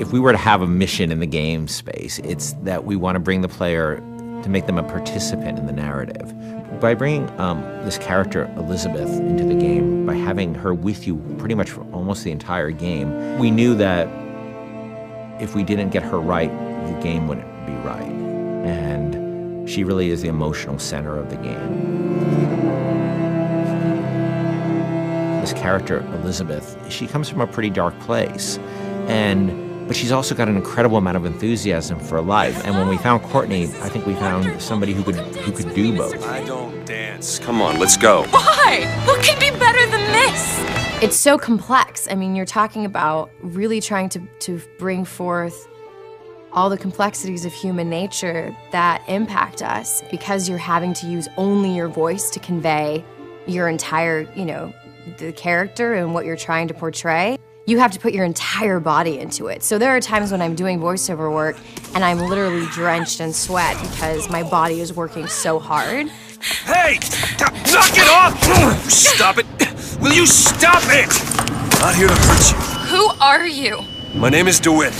If we were to have a mission in the game space, it's that we want to bring the player to make them a participant in the narrative. By bringing this character, Elizabeth, into the game, by having her with you pretty much for almost the entire game, we knew that if we didn't get her right, the game wouldn't be right. And she really is the emotional center of the game. This character, Elizabeth, she comes from a pretty dark place, but she's also got an incredible amount of enthusiasm for life. And when we found Courtney, I think we found somebody who could do both. I don't dance. Come on, let's go. Why? What could be better than this? It's so complex. I mean, you're talking about really trying to bring forth all the complexities of human nature that impact us because you're having to use only your voice to convey your entire, the character and what you're trying to portray. You have to put your entire body into it. So there are times when I'm doing voiceover work and I'm literally drenched in sweat because my body is working so hard. Hey! Knock it off! Stop it! Will you stop it? I'm not here to hurt you. Who are you? My name is DeWitt.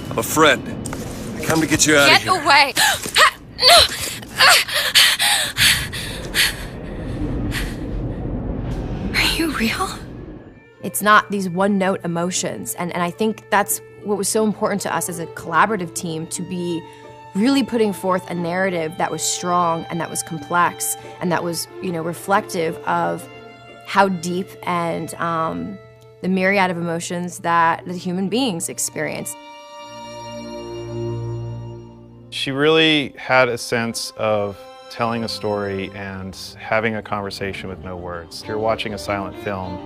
I'm a friend. I come to get you out of here. Get away! Are you real? It's not these one-note emotions, and I think that's what was so important to us as a collaborative team, to be really putting forth a narrative that was strong and that was complex and that was, reflective of how deep and the myriad of emotions that the human beings experience. She really had a sense of telling a story and having a conversation with no words. If you're watching a silent film,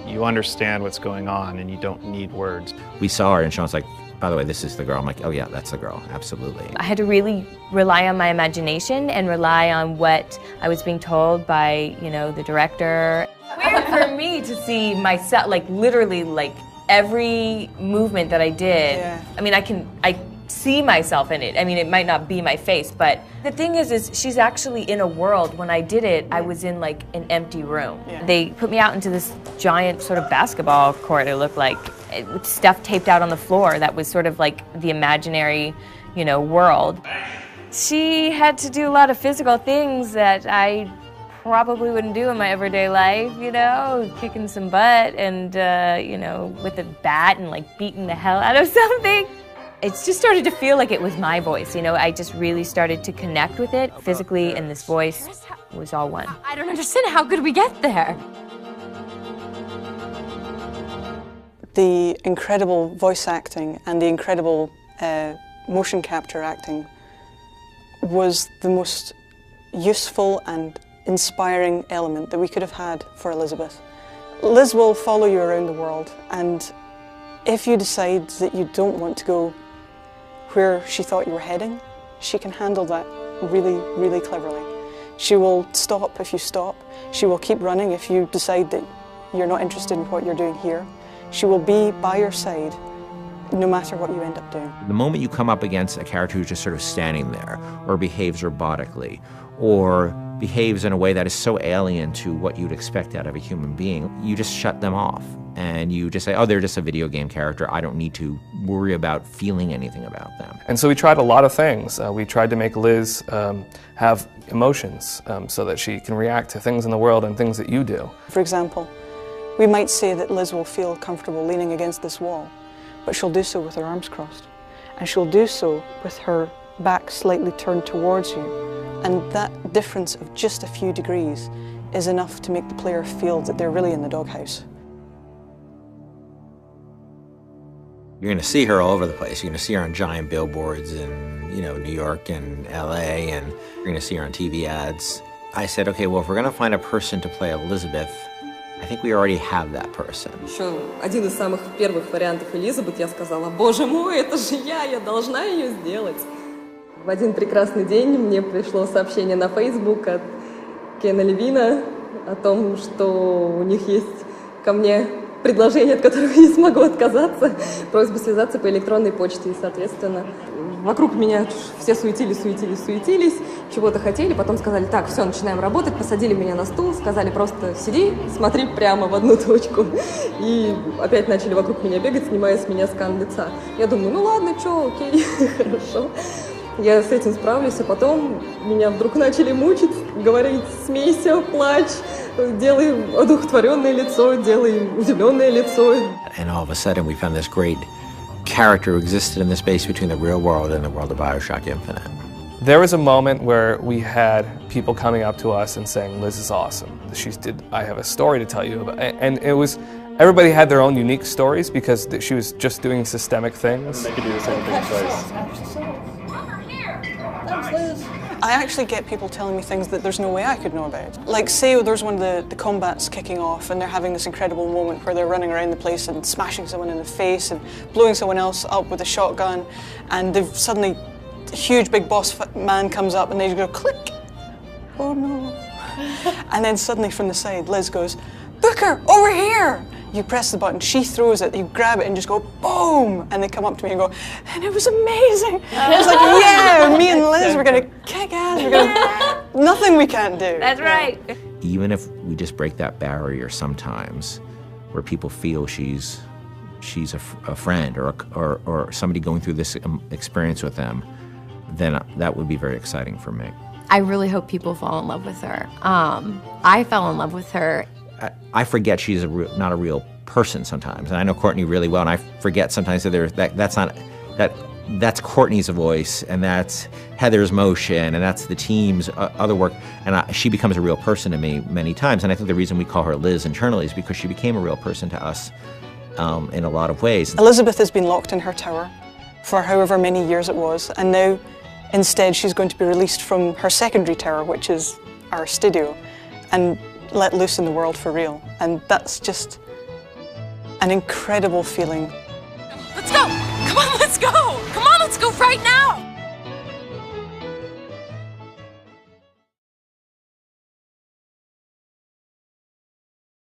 you understand what's going on and you don't need words. We saw her and Sean's like, by the way, this is the girl. I'm like, oh yeah, that's the girl, absolutely. I had to really rely on my imagination and rely on what I was being told by, the director. Weird for me to see myself, literally, every movement that I did. Yeah. I mean, I see myself in it. I mean, it might not be my face, but the thing is she's actually in a world. When I did it, I was in an empty room. Yeah. They put me out into this giant sort of basketball court, it looked like, with stuff taped out on the floor that was sort of the imaginary, world. She had to do a lot of physical things that I probably wouldn't do in my everyday life, kicking some butt and, with a bat and beating the hell out of something. It just started to feel like it was my voice, I just really started to connect with it physically, and this voice was all one. I don't understand, how could we get there? The incredible voice acting and the incredible motion capture acting was the most useful and inspiring element that we could have had for Elizabeth. Liz will follow you around the world, and if you decide that you don't want to go where she thought you were heading, she can handle that really, really cleverly. She will stop if you stop. She will keep running if you decide that you're not interested in what you're doing here. She will be by your side no matter what you end up doing. The moment you come up against a character who's just sort of standing there, or behaves robotically, or behaves in a way that is so alien to what you'd expect out of a human being, you just shut them off. And you just say, oh, they're just a video game character. I don't need to worry about feeling anything about them. And so we tried a lot of things. We tried to make Liz have emotions so that she can react to things in the world and things that you do. For example, we might say that Liz will feel comfortable leaning against this wall, but she'll do so with her arms crossed. And she'll do so with her back slightly turned towards you. And that difference of just a few degrees is enough to make the player feel that they're really in the doghouse. You're going to see her all over the place. You're going to see her on giant billboards in, New York and LA, and you're going to see her on TV ads. I said, okay, well, if we're going to find a person to play Elizabeth, I think we already have that person. Еще один из самых первых вариантов Элизабет, я сказала, боже мой, это же я должна ее сделать. В один прекрасный день мне пришло сообщение на Facebook от Кена Левина о том, что у них есть ко мне предложение, от которого я не смогу отказаться, просьба связаться по электронной почте. И, соответственно, вокруг меня все суетились, чего-то хотели, потом сказали, так, все, начинаем работать, посадили меня на стул, сказали просто сиди, смотри прямо в одну точку. И опять начали вокруг меня бегать, снимая с меня скан лица. Я думаю, ну ладно, что, окей, хорошо. Я с этим справлюсь, а потом меня вдруг начали мучить, говорить, смейся, плачь, делай одухотворенное лицо, делай удивленное лицо. And all of a sudden we found this great character who existed in the space between the real world and the world of BioShock Infinite. There was a moment where we had people coming up to us and saying, Liz is awesome. I have a story to tell you about. And it was, everybody had their own unique stories because she was just doing systemic things. They could do the same thing twice. I actually get people telling me things that there's no way I could know about. Like, say there's one of the combats kicking off and they're having this incredible moment where they're running around the place and smashing someone in the face and blowing someone else up with a shotgun, and they've suddenly, a huge big boss man comes up and they just go click. Oh no. And then suddenly from the side, Liz goes, Booker, over here! You press the button, she throws it, you grab it and just go boom! And they come up to me and go, and it was amazing! I was like, yeah, me and Liz, we're gonna kick ass, we're gonna, nothing we can't do. That's right. Even if we just break that barrier sometimes, where people feel she's a friend or somebody going through this experience with them, then that would be very exciting for me. I really hope people fall in love with her. I fell in love with her. I forget she's not a real person sometimes, and I know Courtney really well, and I forget sometimes that that's Courtney's voice, and that's Heather's motion, and that's the team's other work, and she becomes a real person to me many times, and I think the reason we call her Liz internally is because she became a real person to us in a lot of ways. Elizabeth has been locked in her tower for however many years it was, and now instead she's going to be released from her secondary tower, which is our studio, and let loose in the world for real. And that's just an incredible feeling. Let's go! Come on, let's go! Come on, let's go right now!